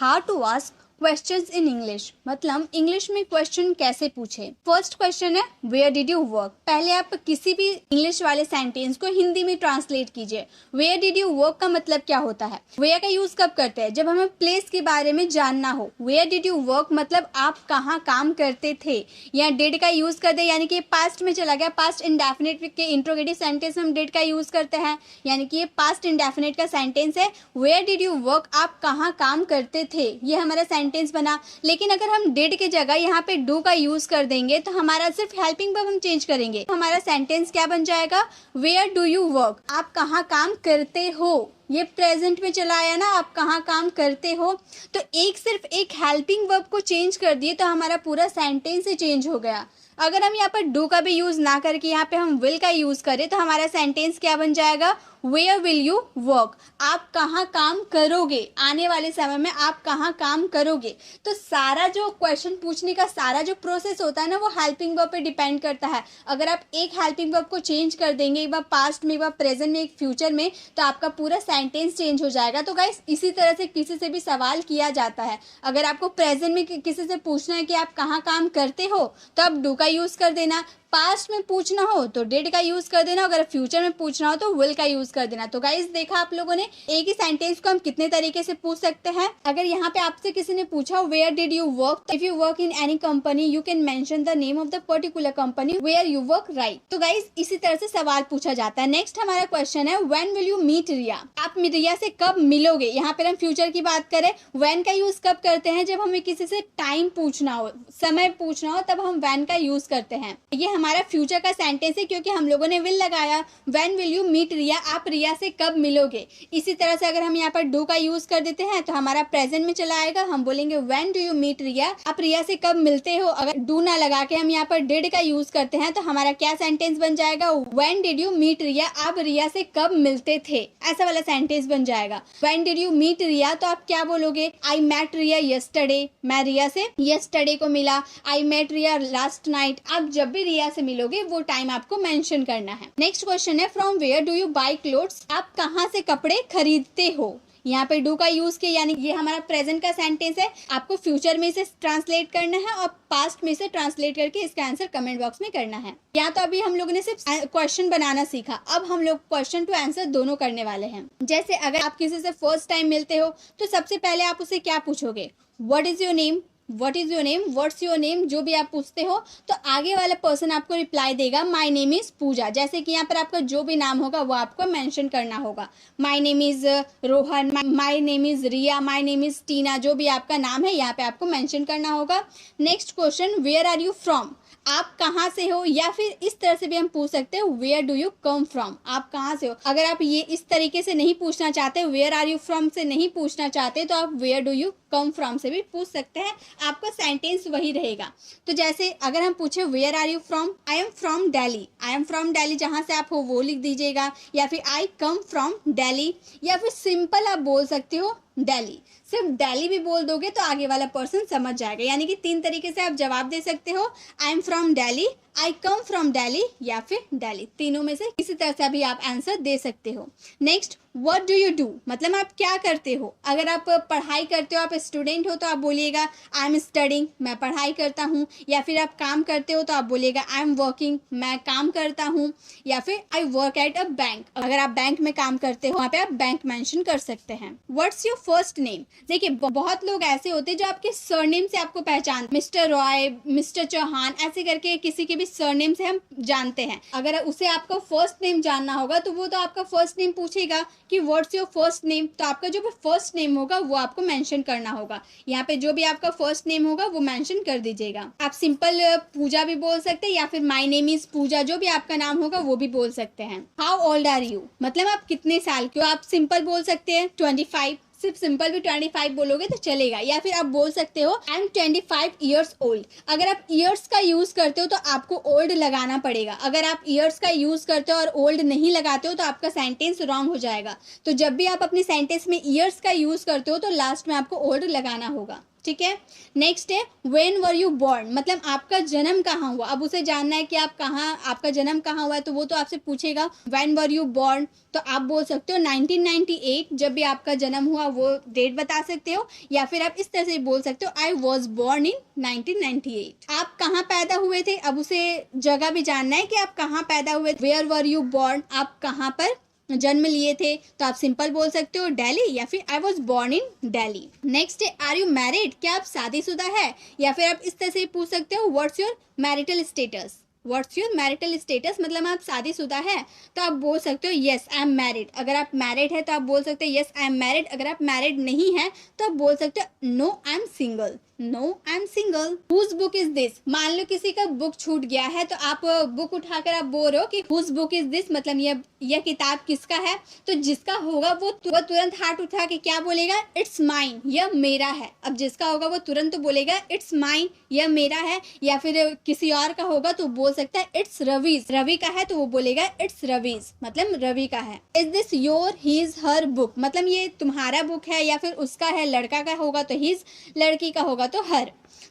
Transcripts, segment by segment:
How to ask questions in English, मतलब English में question कैसे पूछे। फर्स्ट क्वेश्चन है वेयर डिड यू वर्क। पहले आप किसी भी इंग्लिश वाले सेंटेंस को हिंदी में ट्रांसलेट कीजिए। वेयर डिड यू वर्क का मतलब क्या होता है। वेयर का यूज कब करते हैं, जब हमें प्लेस के बारे में जानना हो। वेयर डिड यू वर्क मतलब आप कहाँ काम करते थे। या डिड का यूज कर दे यानी कि पास्ट में चला गया, पास्ट इंडेफिनिट के इंट्रोगेटिव सेंटेंस में हम डिड का यूज करते हैं, यानी कि ये पास्ट इंडेफिनिट का सेंटेंस है। वेयर डिड यू वर्क, आप कहाँ काम करते थे, ये हमारा सेंटेंस बना। लेकिन अगर हम डिड के जगह यहाँ पे डू का यूज कर देंगे तो हमारा सिर्फ हेल्पिंग वर्ब हम चेंज करेंगे, हमारा सेंटेंस क्या बन जाएगा, वेयर डू यू वर्क, आप कहाँ काम करते हो। ये प्रेजेंट में चला आया ना, आप कहाँ काम करते हो। तो सिर्फ एक हेल्पिंग वर्ब को चेंज कर दिए तो हमारा पूरा सेंटेंस ही चेंज हो गया। अगर हम यहाँ पर डू का भी यूज ना करके यहाँ पे हम विल का यूज करें तो हमारा सेंटेंस क्या बन जाएगा, वेयर विल यू वर्क, आप कहाँ काम करोगे, आने वाले समय में आप कहाँ काम करोगे। तो सारा जो क्वेश्चन पूछने का सारा जो प्रोसेस होता है ना, वो हेल्पिंग वर्ब पे डिपेंड करता है। अगर आप एक हेल्पिंग वर्ब को चेंज कर देंगे, एक बार पास्ट में, एक बार प्रेजेंट में, एक फ्यूचर में, तो आपका पूरा सेंटेंस चेंज हो जाएगा। तो गाइस इसी तरह से किसी से भी सवाल किया जाता है। अगर आपको प्रेजेंट में किसी से पूछना है कि आप कहाँ काम करते हो तो आप डू का यूज कर देना, पास्ट में पूछना हो तो डिड का यूज कर देना, अगर फ्यूचर में पूछना हो तो विल का यूज कर देना। तो गाइस देखा आप लोगों ने एक ही सेंटेंस को हम कितने तरीके से पूछ सकते हैं। अगर यहाँ पे आपसे किसी ने पूछा where did you work, if you work in any company you can mention the name of the particular company where you work, right. तो गाइस इसी तरह से सवाल पूछा जाता है। नेक्स्ट हमारा क्वेश्चन है व्हेन विल यू मीट रिया, आप रिया से कब मिलोगे। यहाँ पर हम फ्यूचर की बात करें, व्हेन का यूज कब करते हैं, जब हमें किसी से टाइम पूछना हो, समय पूछना हो, तब हम व्हेन का यूज करते हैं। ये हमारा फ्यूचर का सेंटेंस है क्योंकि हम लोगों ने विल लगाया। व्हेन विल यू मीट रिया, आप रिया से कब मिलोगे। इसी तरह से अगर हम यहाँ पर डू का यूज कर देते हैं तो हमारा प्रेजेंट में चला आएगा, हम बोलेंगे व्हेन डू यू मीट रिया, आप रिया से कब मिलते हो। अगर डू ना लगा के हम यहाँ पर डिड का यूज करते हैं तो हमारा क्या सेंटेंस बन जाएगा, व्हेन डिड यू मीट रिया, आप रिया से कब मिलते थे, ऐसा वाला सेंटेंस बन जाएगा। व्हेन डिड यू मीट रिया, तो आप क्या बोलोगे, आई मेट रिया यस्टरडे, मैं रिया से यस्टरडे को मिला। I met Riya last night, आप जब भी रिया से मिलोगे वो टाइम आपको मेंशन करना है। नेक्स्ट क्वेश्चन है from where do you buy clothes, आप कहाँ से कपड़े खरीदते हो। यहाँ पे डू का यूज किया, यानी ये हमारा प्रेजेंट का सेंटेंस है, आपको फ्यूचर में से ट्रांसलेट करना है और पास्ट में से ट्रांसलेट करके इसका आंसर कमेंट बॉक्स में करना है। यहाँ तो अभी हम लोगों ने सिर्फ क्वेश्चन बनाना सीखा, अब हम लोग क्वेश्चन टू आंसर दोनों करने वाले हैं। जैसे अगर आप किसी से फर्स्ट टाइम मिलते हो तो सबसे पहले आप उससे क्या पूछोगे, what is your name, what is your name, what's your name, जो भी आप पूछते हो तो आगे वाला पर्सन आपको रिप्लाई देगा माय नेम इज पूजा। जैसे कि यहाँ पर आपका जो भी नाम होगा वो आपको मेंशन करना होगा, my name is Rohan, my name is Riya, my name is Tina, जो भी आपका नाम है यहाँ पे आपको मेंशन करना होगा। Next question where are you from, आप कहाँ से हो, या फिर इस तरह से भी हम पूछ सकते हैं where do you come from, आप कहाँ से हो। अगर आप ये इस तरीके से नहीं पूछना चाहते, वेयर आर यू फ्रॉम से नहीं पूछना चाहते, तो आप where do you come from से भी पूछ सकते हैं, आपका सेंटेंस वही रहेगा। तो जैसे अगर हम पूछे where are you from, I am from Delhi, I am from Delhi, जहाँ से आप हो वो लिख दीजिएगा, या फिर आई कम फ्रॉम दिल्ली, या फिर सिंपल आप बोल सकते हो दिल्ली, सिर्फ दिल्ली भी बोल दोगे तो आगे वाला पर्सन समझ जाएगा। यानी कि 3 तरीके से आप जवाब दे सकते हो, आई am from Delhi, I come from Delhi, या फिर दिल्ली, तीनों में से किसी तरह से भी आप आंसर दे सकते हो। Next what do you do, मतलब आप क्या करते हो। अगर आप पढ़ाई करते हो, आप स्टूडेंट हो तो आप बोलिएगा आई एम स्टडिंग, मैं पढ़ाई करता हूँ, या फिर आप काम करते हो तो आप बोलिएगा आई एम वर्किंग, मैं काम करता हूँ, या फिर I work at a bank, अगर आप बैंक में काम करते हो वहाँ पे आप बैंक मेंशन कर सकते हैं। व्हाट्स योर फर्स्ट नेम, देखिए बहुत लोग ऐसे होते हैं जो आपके सरनेम से आपको पहचान, मिस्टर रॉय, मिस्टर चौहान, ऐसे करके किसी के भी सरनेम से हम जानते हैं। अगर उसे आपका फर्स्ट नेम जानना होगा तो वो तो आपका फर्स्ट नेम पूछेगा कि व्हाट्स योर फर्स्ट नेम, तो आपका जो भी फर्स्ट नेम होगा वो आपको मेंशन करना होगा। यहाँ पे जो भी आपका फर्स्ट नेम होगा वो मेंशन कर दीजिएगा। आप सिंपल पूजा भी बोल सकते हैं, या फिर माय नेम इज पूजा, जो भी आपका नाम होगा वो भी बोल सकते हैं। हाउ ओल्ड आर यू, मतलब आप कितने साल के हो, आप सिंपल बोल सकते हैं 25, सिर्फ सिंपल भी 25 बोलोगे तो चलेगा, या फिर आप बोल सकते हो आई एम 25 ईयर्स ओल्ड। अगर आप ईयर्स का यूज करते हो तो आपको ओल्ड लगाना पड़ेगा, अगर आप ईयर्स का यूज करते हो और ओल्ड नहीं लगाते हो तो आपका सेंटेंस रॉन्ग हो जाएगा। तो जब भी आप अपने सेंटेंस में ईयर्स का यूज करते हो तो लास्ट में आपको ओल्ड लगाना होगा। ठीक है। नेक्स्ट है व्हेन वर यू बोर्न, मतलब आपका जन्म कहाँ हुआ। अब उसे जानना है कि आप कहाँ, आपका जन्म कहाँ हुआ है, तो वो तो आपसे पूछेगा व्हेन वर यू बोर्न, तो आप बोल सकते हो 1998, जब भी आपका जन्म हुआ वो डेट बता सकते हो, या फिर आप इस तरह से बोल सकते हो आई वॉज बोर्न इन 1998। आप कहाँ पैदा हुए थे, अब उसे जगह भी जानना है कि आप कहाँ पैदा हुए, वेयर वर यू बोर्न, आप कहाँ पर जन्म लिए थे, तो आप सिंपल बोल सकते हो दिल्ली, या फिर I was born in Delhi. Next है आर यू मैरिड, क्या आप शादीशुदा है, या फिर आप इस तरह से पूछ सकते हो what's your marital status, what's your marital status, मतलब आप शादीशुदा है तो आप बोल सकते हो येस आई एम मैरिड। अगर आप मैरिड है तो आप बोल सकते हो येस आई एम मैरिड। अगर आप मैरिड नहीं है तो आप बोल सकते हो no I am single, no I am single. Whose book is this, मान लो किसी का बुक छूट गया है तो आप बुक उठाकर आप बोल रहे हो कि हुज बुक इज दिस, मतलब यह किताब किसका है, तो जिसका होगा वो तुरंत हाथ उठा के क्या बोलेगा, इट्स माइन, यह मेरा है। अब जिसका होगा वो तुरंत तो बोलेगा इट्स माइन, यह मेरा है। या फिर किसी और का होगा तो बोल सकता है इट्स रवीज, रवि का है तो वो बोलेगा इट्स रवीज, मतलब रवि का है। Is this your his her book, मतलब ये तुम्हारा बुक है या फिर उसका है, लड़का का होगा तो हिज, लड़की का होगा तो हर।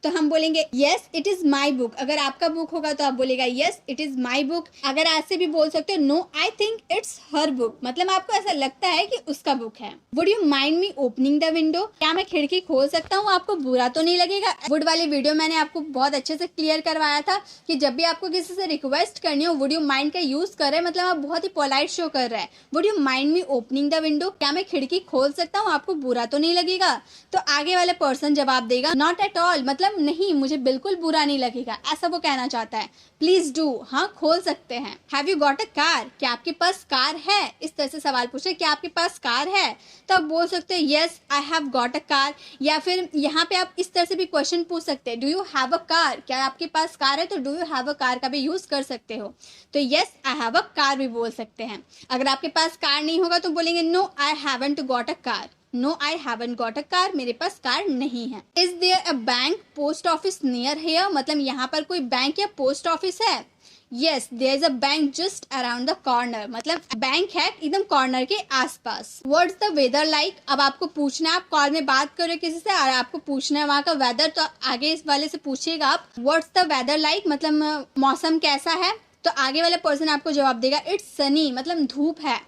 तो हम बोलेंगे yes it is my book. अगर आपका बुक होगा तो आप बोलेगा yes it is my book. अगर ऐसे भी बोल सकते हो no I think it's her book, मतलब आपको ऐसा लगता है कि उसका बुक है। Would you mind me opening the window, क्या मैं खिड़की खोल सकता हूँ, आपको बुरा तो नहीं लगेगा। वुड वाली वीडियो मैंने आपको बहुत अच्छे से क्लियर करवाया था कि जब भी आपको किसी से रिक्वेस्ट करनी हो वुड यू माइंड का यूज कर रहे हैं, मतलब आप बहुत ही पोलाइट शो कर रहे हैं। Would you mind me opening the window, क्या मैं खिड़की खोल सकता हूँ, आपको बुरा तो नहीं लगेगा। तो आगे वाले पर्सन जवाब देगा नॉट एट ऑल, मतलब नहीं मुझे बिल्कुल बुरा नहीं लगेगा, ऐसा वो कहना चाहता है। प्लीज डू, हाँ खोल सकते हैं। Have you got a car, क्या आपके पास कार है, इस तरह से सवाल पूछे क्या आपके पास कार है, तो आप बोल सकते हैं yes I have got a car. या फिर यहाँ पे आप इस तरह से भी क्वेश्चन पूछ सकते हैं do you have a car, क्या आपके पास कार है, तो do you have a car का भी यूज कर सकते हो। तो yes I have a car भी बोल सकते हैं। अगर आपके पास कार नहीं होगा तो बोलेंगे no I haven't got a car, no I haven't got a car, मेरे पास कार नहीं है। Is there a bank post office near here, मतलब यहाँ पर कोई बैंक या पोस्ट ऑफिस है। Yes there is a bank just around the corner, मतलब बैंक है एकदम कॉर्नर के आसपास। व्हाट्स द वेदर लाइक, अब आपको पूछना है, आप कॉल में बात कर रहे हो किसी से और आपको पूछना है वहाँ का वेदर, तो आगे इस वाले से पूछिएगा आप व्हाट्स द वेदर लाइक, मतलब मौसम कैसा है, तो आगे वाला पर्सन आपको जवाब देगा इट्स सनी, मतलब धूप है।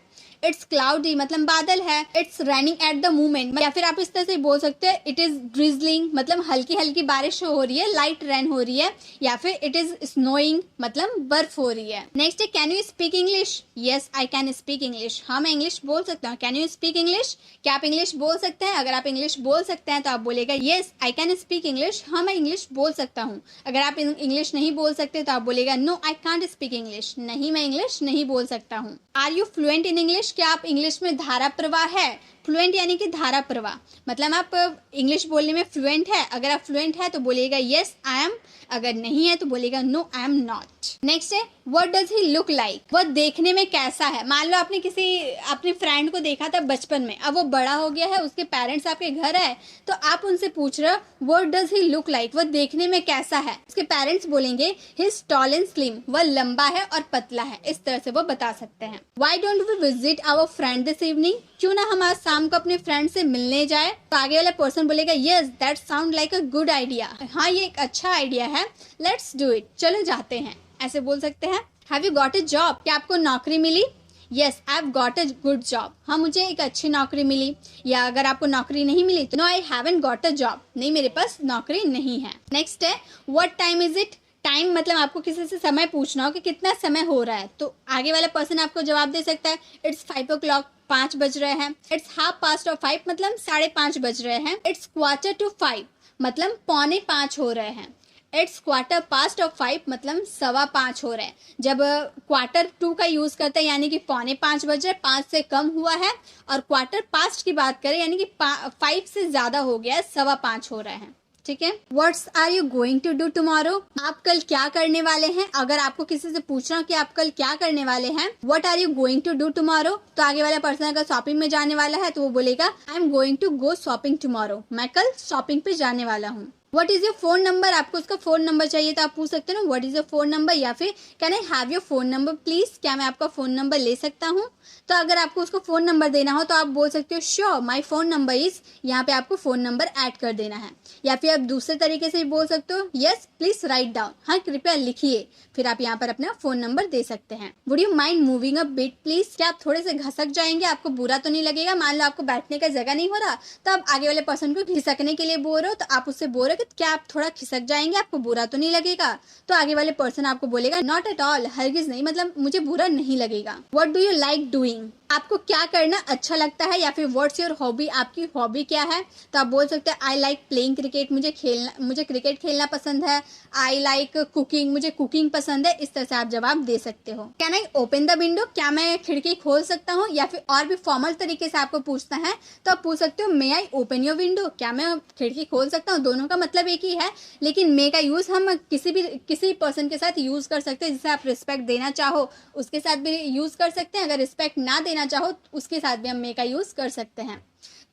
इट्स क्लाउडी, मतलब बादल है। It's raining at the moment, या फिर आप इस तरह से बोल सकते हैं इट इज ड्रिजलिंग, मतलब हल्की हल्की बारिश हो रही है, लाइट रेन हो रही है। या फिर इट इज स्नोइंग, मतलब बर्फ हो रही है। नेक्स्ट है can you speak English, yes I can speak English, हाँ मैं इंग्लिश बोल सकता हूँ। कैन यू स्पीक इंग्लिश, क्या आप इंग्लिश बोल सकते हैं। अगर आप इंग्लिश बोल सकते हैं तो आप बोलेगा yes I can speak English, हाँ मैं इंग्लिश बोल सकता हूँ। अगर आप इंग्लिश नहीं बोल सकते तो आप बोलेगा no I can't speak English, नहीं मैं इंग्लिश नहीं बोल सकता हूँ। Are you fluent in English, क्या आप इंग्लिश में धारा प्रवाह है। फ्लुएंट यानी कि धारा प्रवाह, मतलब आप इंग्लिश बोलने में फ्लुएंट है। अगर आप फ्लुएंट है तो बोलिएगा येस आई एम, अगर नहीं है तो बोलेगा no I am not. Next है what does he look like, वह देखने में कैसा है। मान लो आपने किसी अपने फ्रेंड को देखा था बचपन में, अब वो बड़ा हो गया है, उसके पेरेंट्स आपके घर है, तो आप उनसे पूछ रहे हो what does he look like, वह देखने में कैसा है। उसके पेरेंट्स बोलेंगे he is tall and slim, वह लंबा है और पतला है, इस तरह से वो बता सकते हैं। Why don't we visit our friend this evening, क्यों ना हम आज शाम को अपने फ्रेंड से मिलने जाए। तो आगे वाला पर्सन बोलेगा yes that sound like a good idea, हाँ ये एक अच्छा आइडिया है, लेट्स डू इट, चलो जाते हैं, ऐसे बोल सकते हैं। Have you got a job, क्या आपको नौकरी मिली, yes I have got a good job, हाँ मुझे एक अच्छी नौकरी मिली। या अगर आपको नौकरी नहीं मिली तो no I haven't got a job, नहीं मेरे पास नौकरी नहीं है। नेक्स्ट है what time is it, time मतलब आपको किसी से समय पूछना हो कि कितना समय हो रहा है, तो आगे वाला पर्सन आपको जवाब दे सकता है इट्स 5 o'clock, 5 बज रहे हैं। इट्स 5:30 मतलब 5:30 बज रहे हैं। इट्स 4:45 मतलब 4:45 हो रहे हैं। इट्स 4:15 मतलब 5:15 हो रहे हैं। जब 4:15 का यूज करते हैं यानी कि 4:45 बज रहे, 5 से कम हुआ है, और 4:15 की बात करें यानी कि 5 से ज्यादा हो गया है, 5:15 हो रहे हैं, ठीक है। What's are you going to do tomorrow, आप कल क्या करने वाले हैं। अगर आपको किसी से पूछना कि आप कल क्या करने वाले हैं, what are you going to do tomorrow, तो आगे वाला पर्सन अगर शॉपिंग में जाने वाला है तो वो बोलेगा I am going to go shopping tomorrow, मैं कल शॉपिंग पे जाने वाला हूँ। What is your phone number, आपको उसका फोन नंबर चाहिए तो आप पूछ सकते हो ना what is your phone number, या फिर can I have your phone number please, क्या मैं आपका फोन नंबर ले सकता हूँ। तो अगर आपको उसको फोन नंबर देना हो तो आप बोल सकते हो sure my phone number is, यहाँ पे आपको फोन नंबर ऐड कर देना है। या फिर आप दूसरे तरीके से भी बोल सकते हो यस प्लीज राइट डाउन, हाँ कृपया लिखिए, फिर आप यहाँ पर अपना फोन नंबर दे सकते हैं। Would you mind moving a bit please, क्या आप थोड़े से घसक जाएंगे, आपको बुरा तो नहीं लगेगा। मान लो आपको बैठने का जगह नहीं हो रहा तो आप आगे वाले पर्सन को खिसकने के लिए बोल रहे हो, तो आप उससे बोल रहे हो कि क्या आप थोड़ा खिसक जाएंगे, आपको बुरा तो नहीं लगेगा। तो आगे वाले पर्सन आपको बोलेगा नॉट एट ऑल, हरगिज नहीं, मतलब मुझे बुरा नहीं लगेगा। What do you like doing, आपको क्या करना अच्छा लगता है, या फिर व्हाट्स योर हॉबी, आपकी हॉबी क्या है। तो आप बोल सकते हैं आई लाइक प्लेइंग क्रिकेट, मुझे क्रिकेट खेलना पसंद है। आई लाइक कुकिंग, मुझे कुकिंग पसंद है। इस तरह से आप जवाब दे सकते हो। Can I open the window, क्या मैं खिड़की खोल सकता हूँ। या फिर और भी फॉर्मल तरीके से आपको पूछना है तो आप पूछ सकते हो मे आई ओपन योर विंडो, क्या मैं खिड़की खोल सकता हूँ। दोनों का मतलब एक ही है, लेकिन मे का यूज हम किसी पर्सन के साथ यूज कर सकते हैं। जिसे आप रिस्पेक्ट देना चाहो उसके साथ भी यूज कर सकते हैं, अगर रिस्पेक्ट ना देना चाहो उसके साथ भी हम मे का यूज कर सकते हैं।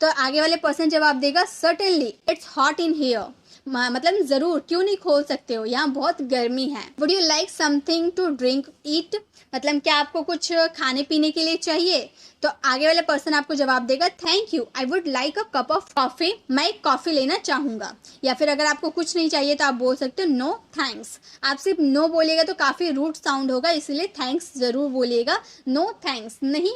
तो आगे वाले पर्सन जवाब देगा certainly it's hot in here, मतलब जरूर, क्यों नहीं खोल सकते हो, यहाँ बहुत गर्मी है। Would you like something to drink eat, मतलब क्या आपको कुछ खाने पीने के लिए चाहिए। तो आगे वाले पर्सन आपको जवाब देगा thank you I would like a cup of coffee, मैं एक कॉफी लेना चाहूंगा। या फिर अगर आपको कुछ नहीं चाहिए तो आप बोल सकते हो नो थैंक्स। आप सिर्फ नो बोलेगा तो काफी रूड साउंड होगा, इसलिए थैंक्स जरूर बोलिएगा, नो थैंक्स नहीं,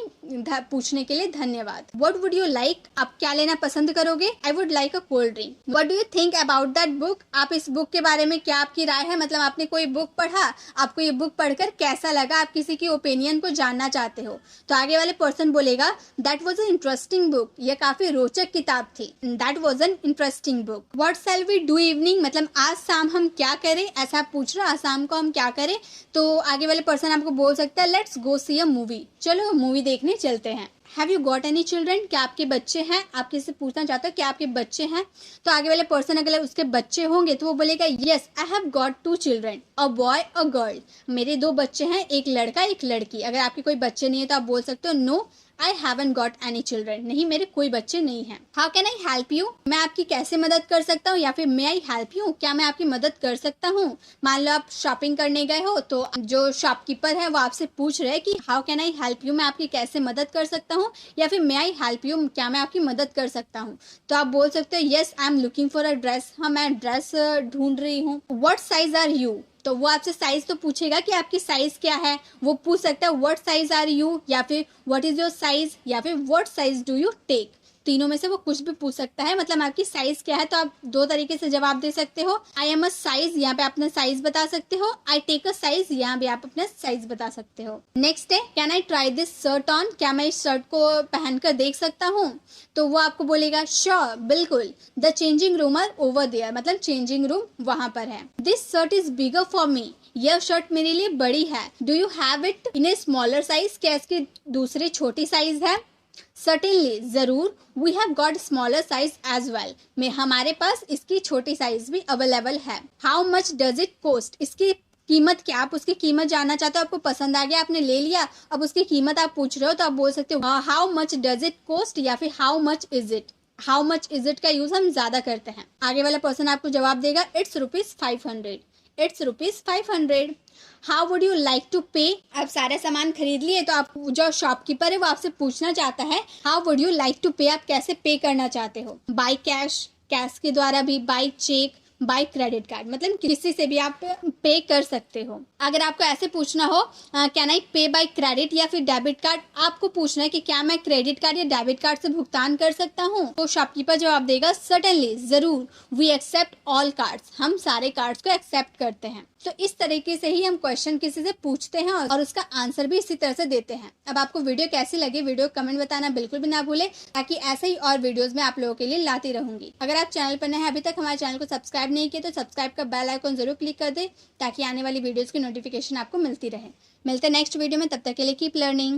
पूछने के लिए धन्यवाद। व्हाट वुड यू लाइक, आप क्या लेना पसंद करोगे। I would like a cold drink. What do you think about that book, आप इस बुक के बारे में क्या आपकी राय है, मतलब आपने कोई बुक पढ़ा, आपको ये बुक पढ़कर कैसा लगा, आप किसी की ओपिनियन को जानना चाहते हो। तो आगे वाले पर्सन बोलेगा that was an interesting book, यह काफी रोचक किताब थी। That was an interesting book. What shall we do evening, मतलब आज शाम हम क्या करें, ऐसा आप पूछ रहे हो आज शाम को हम क्या करें। तो आगे वाले पर्सन आपको बोल सकता है let's go see a movie, चलो मूवी देखने चलते हैं। Have you got any children, क्या आपके बच्चे हैं, आप किसी से पूछना चाहते हो क्या आपके बच्चे हैं। तो आगे वाले पर्सन अगर उसके बच्चे होंगे तो वो बोलेगा yes I have got 2 children a boy a girl, मेरे 2 बच्चे हैं, एक लड़का एक लड़की। अगर आपके कोई बच्चे नहीं है तो आप बोल सकते हो no I haven't got any children, नहीं मेरे कोई बच्चे नहीं हैं। How can I help you, मैं आपकी कैसे मदद कर सकता हूँ। या फिर मे आई हेल्प यू, क्या मैं आपकी मदद कर सकता हूँ। मान लो आप शॉपिंग करने गए हो तो जो शॉपकीपर है वो आपसे पूछ रहे हैं कि how can I help you, मैं आपकी कैसे मदद कर सकता हूँ। या फिर मे आई हेल्प यू, क्या मैं आपकी मदद कर सकता हूँ। तो आप बोल सकते हो yes I am looking for a dress, हाँ मैं ड्रेस ढूंढ रही हूँ। व्हाट साइज आर यू, तो वो आपसे साइज तो पूछेगा कि आपकी साइज क्या है, वो पूछ सकता है व्हाट साइज आर यू, या फिर व्हाट इज योर साइज, या फिर what size do you take. तीनों में से वो कुछ भी पूछ सकता है, मतलब आपकी साइज क्या है। तो आप 2 तरीके से जवाब दे सकते हो। आई एम अ साइज, यहाँ पे अपना साइज बता सकते हो। आई टेक अ साइज, यहाँ पे आप अपना साइज बता सकते हो। नेक्स्ट है can I try this shirt on, क्या मैं इस शर्ट को पहनकर देख सकता हूँ। तो वो आपको बोलेगा श्योर बिल्कुल, the changing room are over there, मतलब चेंजिंग रूम वहां पर है। This shirt is bigger for me, यह शर्ट मेरे लिए बड़ी है। Do you have it in a smaller size, क्या इसकी दूसरी छोटी साइज है। सर्टेनली, जरूर, we have got smaller size as well, में हमारे पास इसकी छोटी साइज भी अवेलेबल है। How much does it cost, इसकी कीमत क्या, आप उसकी कीमत जानना चाहते हो, आपको पसंद आ गया आपने ले लिया, अब उसकी कीमत आप पूछ रहे हो तो आप बोल सकते हो how much does it cost, या फिर how much is it. How much is it का यूज हम ज्यादा करते हैं। आगे वाला पर्सन आपको जवाब देगा it's ₹500, it's ₹500। How would you like to pay, आप सारे सामान खरीद लिए तो आप जो शॉपकीपर है वो आपसे पूछना चाहता है how would you like to pay, आप कैसे पे करना चाहते हो। बाय कैश, कैश के द्वारा भी, by cheque, by credit card, मतलब किसी से भी आप पे कर सकते हो। अगर आपको ऐसे पूछना हो कैन आई पे बाय क्रेडिट या फिर डेबिट कार्ड, आपको पूछना है कि क्या मैं क्रेडिट कार्ड या डेबिट कार्ड से भुगतान कर सकता हूँ। तो शॉपकीपर जवाब देगा सर्टेनली, जरूर, वी एक्सेप्ट ऑल कार्ड्स, हम सारे कार्ड्स को एक्सेप्ट करते हैं। तो इस तरीके से ही हम क्वेश्चन किसी से पूछते हैं और उसका आंसर भी इसी तरह से देते हैं। अब आपको वीडियो कैसी लगी, वीडियो कमेंट बताना बिल्कुल भी ना भूले, ताकि ऐसे ही और वीडियोस में आप लोगों के लिए लाती रहूंगी। अगर आप चैनल पर नए हैं, अभी तक हमारे चैनल को सब्सक्राइब नहीं किया तो सब्सक्राइब का बेल आइकन जरूर क्लिक कर दे, ताकि आने वाली वीडियोस की नोटिफिकेशन आपको मिलती रहे। मिलते हैं नेक्स्ट वीडियो में, तब तक के लिए कीप लर्निंग।